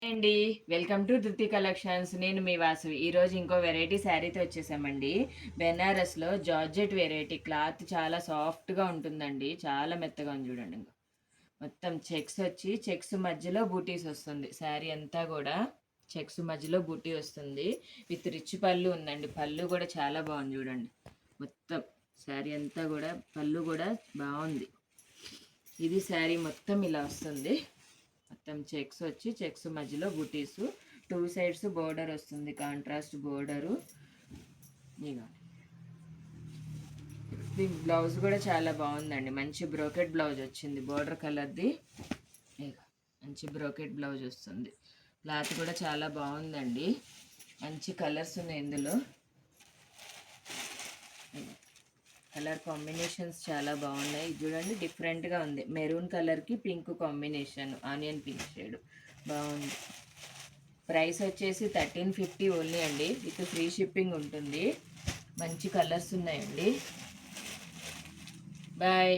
అండి. Welcome to ధృతి collections. నేను మీ వాసవి. ఈరోజు ఇంకో వెరైటీ శారీతో వచ్చేసామండి. బెనారస్లో జార్జెట్ వెరైటీ క్లాత్ చాలా సాఫ్ట్గా ఉంటుందండి. చాలా మెత్తగా ఉంది చూడండి. మొత్తం చెక్స్ వచ్చి చెక్స్ మధ్యలో బూటీస్ వస్తుంది. శారీ అంతా కూడా చెక్స్ మధ్యలో బూటీ వస్తుంది. విత్ రిచ్ పళ్ళు ఉందండి. పళ్ళు కూడా చాలా బాగుంది చూడండి. మొత్తం శారీ అంతా కూడా పళ్ళు కూడా బాగుంది. ఇది శారీ మొత్తం ఇలా వస్తుంది. మొత్తం చెక్స్ వచ్చి చెక్స్ మధ్యలో బుటీసు, టూ సైడ్స్ బోర్డర్ వస్తుంది, కాంట్రాస్ట్ బోర్డరు. దీని బ్లౌజ్ కూడా చాలా బాగుందండి. మంచి బ్రోకెట్ బ్లౌజ్ వచ్చింది. బోర్డర్ కలర్ది మంచి బ్రోకెట్ బ్లౌజ్ వస్తుంది. క్లాత్ కూడా చాలా బాగుందండి. మంచి కలర్స్ ఉన్నాయి ఇందులో. కలర్ కాంబినేషన్స్ చాలా బాగున్నాయి. చూడండి, డిఫరెంట్గా ఉంది. మెరూన్ కలర్కి pink combination, onion pink shade బాగుంది. ప్రైస్ వచ్చేసి 1350 ఓన్లీ అండి. విత్ ఫ్రీ షిప్పింగ్ ఉంటుంది. మంచి కలర్స్ ఉన్నాయండి. బాయ్.